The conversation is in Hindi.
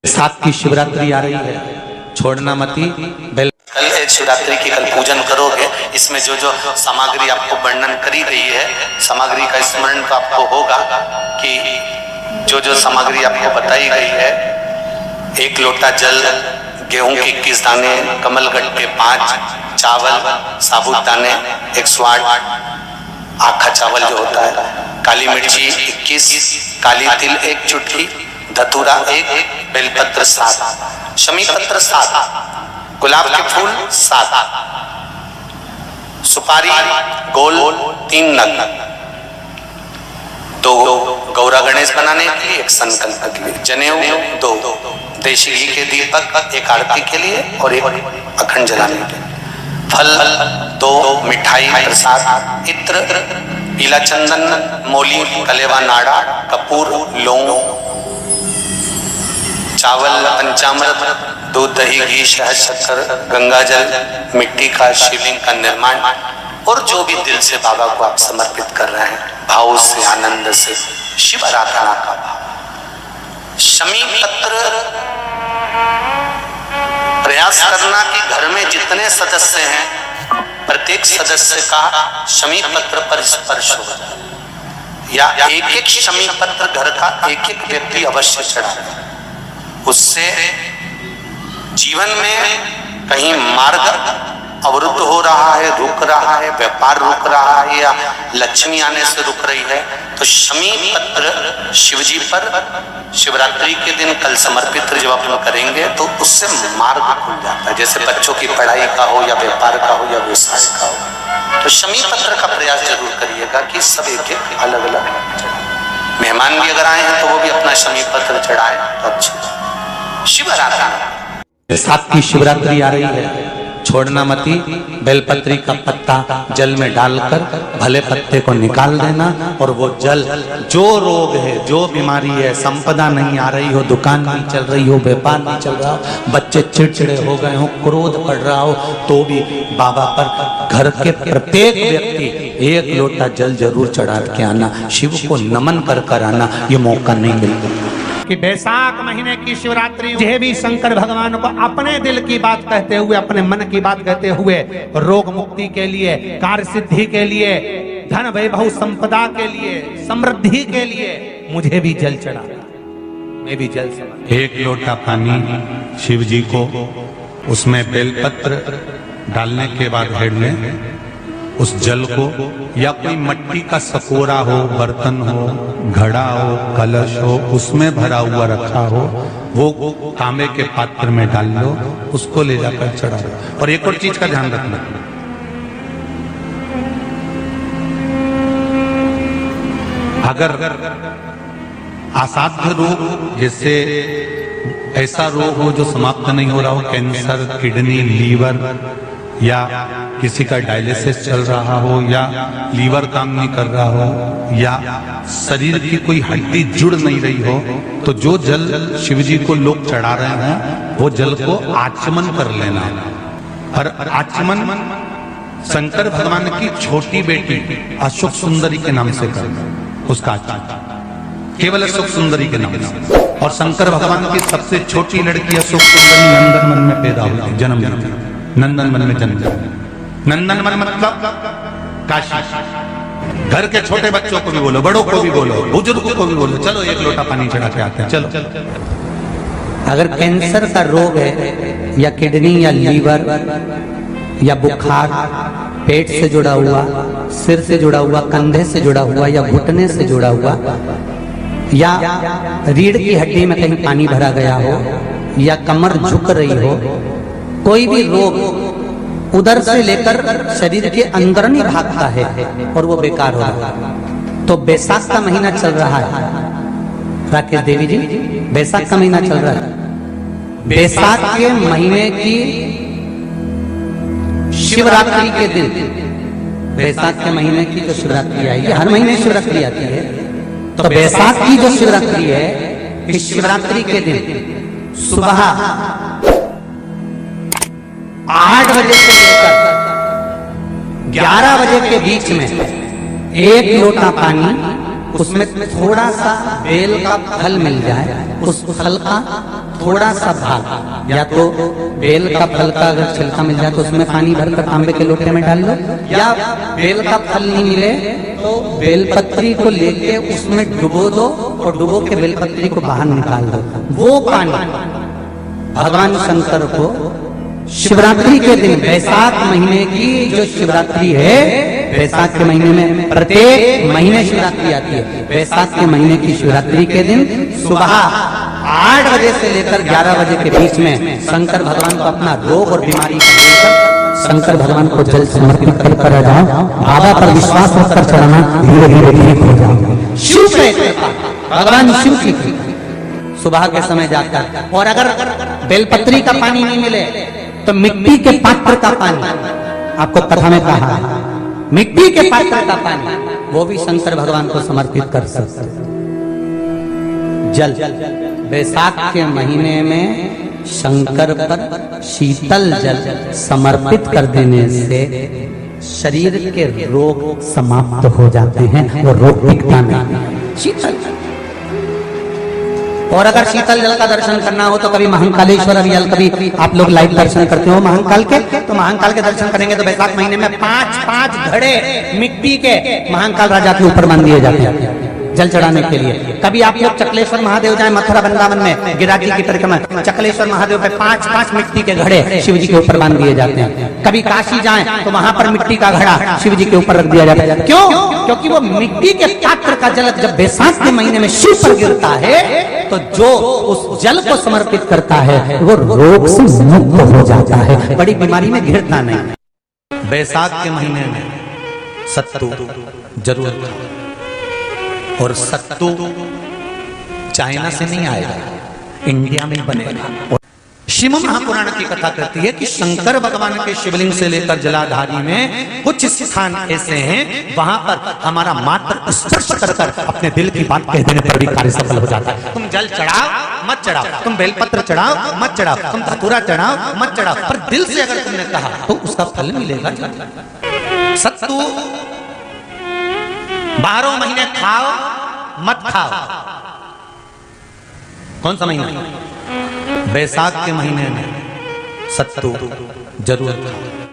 साथ की शिवरात्रि आ रही है, छोड़ना मती। कल शिवरात्रि की कल पूजन करोगे, इसमें जो जो सामग्री आपको वर्णन करी गई है, सामग्री का स्मरण तो आपको होगा कि जो जो सामग्री आपको बताई गई है, 1 लोटा जल, गेहूं के 21 दाने, कमलगट्टे के 5, चावल, साबुत दाने 108, आखा चावल जो होता है, काली मिर्ची 21, काली तिल 1 चुटकी, धतूरा 1, बेलपत्र 7, शमी पत्र 7, गुलाब के फूल 7, सुपारी गोल 3 नग, 2 गौरा गणेश बनाने के लिए, 1 संकल्प के लिए, जनेऊ 2, देशी घी के दीपक 1 आरती के लिए और 1 अखंड जलाने के लिए, फल 2, मिठाई प्रसाद, इत्र, पीला चंदन, मोली, कलेवा नाड़ा, कपूर, लौंग, चावल, पंचामृत, दूध, दही, घी, शहद, शक्कर, गंगा जल, मिट्टी का शिवलिंग का निर्माण, और जो भी दिल से बाबा को आप समर्पित कर रहे हैं, भाव से, आनंद से, शिव आराधना का भाव। शमी पत्र प्रयास करना कि घर में जितने सदस्य हैं, प्रत्येक सदस्य का शमी पत्र पर स्पर्श हो जाए, या एक शमी पत्र घर का एक व्यक्ति अवश्य चढ़ाए। उससे जीवन में कहीं मार्ग अवरुद्ध हो रहा है, रुक रहा है, व्यापार रुक रहा है, या लक्ष्मी आने से रुक रही है, तो शमी पत्र शिवजी पर शिवरात्रि के दिन कल समर्पित जब अपन करेंगे तो उससे मार्ग खुल जाता है। जैसे बच्चों की पढ़ाई का हो, या व्यापार का हो, या व्यवसाय का हो, तो शमी पत्र का प्रयास जरूर करिएगा कि सब एक अलग अलग। मेहमान भी अगर आए हैं तो वो भी अपना शमी पत्र चढ़ाए तो अच्छे। शिव आराधना साथ की शिवरात्रि आ रही है, छोड़ना मती। बेलपत्री का पत्ता जल में डालकर भले पत्ते को निकाल देना, और वो जल, जो रोग है, जो बीमारी है, संपदा नहीं आ रही हो, दुकान नहीं चल रही हो, व्यापार नहीं चल रहा हो, बच्चे चिड़चिड़े हो गए हो, क्रोध पड़ रहा हो, तो भी बाबा पर घर के प्रत्येक व्यक्ति 1 लोटा जल जरूर चढ़ा के आना, शिव को नमन कर आना। ये मौका नहीं मिलता कि बैसाख महीने की शिवरात्रि मुझे भी शंकर भगवान को अपने दिल की बात कहते हुए, अपने मन की बात कहते हुए, रोग मुक्ति के लिए, कार्य सिद्धि के लिए, धन वैभव संपदा के लिए, समृद्धि के लिए मुझे भी जल चढ़ा, मैं भी जल समर्पित। 1 लोटा पानी शिव जी को, उसमें बेलपत्र डालने के बाद हेड में उस जल को, या कोई मिट्टी का सकोरा हो, बर्तन हो, घड़ा हो, कलश हो, उसमें भरा हुआ रखा हो, वो तांबे के पात्र में डाल लो, उसको ले जाकर चढ़ा दो। और एक और चीज का ध्यान रखना, अगर असाध्य रोग, जैसे ऐसा रोग हो जो समाप्त नहीं हो रहा हो, कैंसर, किडनी, लीवर, या किसी का डायलिसिस चल रहा हो, या लीवर काम नहीं कर रहा हो, या शरीर की कोई हड्डी जुड़ नहीं रही हो, तो जो जल शिवजी को लोग चढ़ा रहे हैं, वो जल को आचमन कर लेना। और आचमन शंकर भगवान की छोटी बेटी अशोक सुंदरी के नाम से करना, उसका आचमन केवल अशोक सुंदरी के नाम से। और शंकर भगवान की सबसे छोटी लड़की अशोक सुंदरी नंदनवन में पैदा हुई, जन्म नंदनवन में जन्म। नंदनवन मतलब काशी। घर के छोटे बच्चों को भी बोलो, बड़ों को भी बोलो, बुजुर्गों को भी बोलो, चलो 1 लोटा पानी चढ़ा के आते हैं, चलो। अगर कैंसर का रोग है, या किडनी, या लीवर, या बुखार, पेट से जुड़ा हुआ, सिर से जुड़ा हुआ, कंधे से जुड़ा हुआ, या घुटने से जुड़ा हुआ, या रीढ़ की हड्डी में कहीं पानी भरा गया हो, या कमर झुक रही हो, कोई भी रोग उधर से लेकर शरीर के अंदर नहीं भागता है और वो बेकार हो रहा है, तो बैसाख का महीना चल रहा है राकेश देवी जी, बैसाख का महीना चल रहा है। बैसाख के महीने की शिवरात्रि के दिन, बैसाख के महीने की जो शिवरात्रि आएगी, हर महीने शिवरात्रि आती है, तो बैसाख की जो शिवरात्रि है, इस शिवरात्रि के दिन सुबह 8 बजे से लेकर 11 बजे के बीच में 1 लोटा पानी, उसमें थोड़ा सा बेल का फल मिल जाए, उस फल का थोड़ा सा भाग, या तो बेल का फल का अगर छिलका मिल जाए तो उसमें पानी भरकर तांबे के लोटे में डाल लो, या बेल का फल नहीं मिले तो बेलपत्री को लेके उसमें डुबो दो और डुबो के बेलपत्री को बाहर निकाल दो। वो पानी भगवान शंकर को शिवरात्रि के दिन, वैशाख महीने की जो शिवरात्रि है, वैशाख के महीने में प्रत्येक महीने शिवरात्रि आती है, वैशाख के महीने की शिवरात्रि के दिन सुबह 8 बजे से लेकर 11 बजे के बीच में शंकर भगवान को अपना रोग और बीमारी का लेकर शंकर भगवान को जल समर्पित कर आ जाओ। बाबा पर विश्वास रखकर चढ़ाना, धीरे धीरे ठीक हो जाओ। शिव से भगवान शिव की सुबह के समय जाकर, और अगर बेलपत्री का पानी नहीं मिले तो मिट्टी के पात्र का पानी, आपको कथा में कहा मिट्टी के पात्र का पानी, वो भी शंकर भगवान को समर्पित कर सकते। जल वैशाख के महीने में शंकर पर शीतल जल समर्पित कर देने से शरीर के रोग समाप्त हो जाते हैं, वो रोग टिकता नहीं। शीतल, और अगर शीतल जल का दर्शन करना हो तो कभी महाकालेश्वर अभियान, कभी आप लोग लाइव दर्शन करते हो महाकाल के, तो महाकाल के दर्शन करेंगे तो वैशाख महीने में 5-5 घड़े मिट्टी के महाकाल राजा के ऊपर बांध दिए जाते हैं जल चढ़ाने के लिए। कभी आप लोग चकलेश्वर महादेव जाए मथुरा वृंदावन में, गिरिराज जी की परिक्रमा, चकलेश्वर महादेव पे 5-5 मिट्टी के घड़े शिव जी के ऊपर बांध दिए जाते हैं। कभी काशी जाएं तो वहां पर मिट्टी का घड़ा शिव जी के ऊपर रख दिया जाता है। क्यों? क्योंकि वो मिट्टी के पात्र का जल जब वैशाख के महीने में शिव पर गिरता है तो जो उस जल को समर्पित करता है वो रोग से मुक्त हो जाता है, बड़ी बीमारी में घिरता नहीं। वैशाख के महीने में सत्तू जरूर खाओ, और सत्तू चाइना से नहीं आएगा, इंडिया में बनेगा। श्रीमद् महापुराण की कथा कहती है कि शंकर भगवान के शिवलिंग से लेकर जलाधारी में कुछ स्थान ऐसे हैं वहां पर हमारा मात्र स्पर्श कर अपने दिल की बात कह देने पर भी कार्य सफल हो जाता है। तुम जल चढ़ाओ मत चढ़ाओ, तुम बेलपत्र चढ़ाओ मत चढ़ाओ, तुम धतूरा चढ़ाओ मत चढ़ाओ, पर दिल से अगर तुमने कहा तो उसका फल मिलेगा। सत्तू 12 महीने खाओ मत खाओ। कौन सा महीना? वैशाख के महीने में सत्तू जरूर खाओ।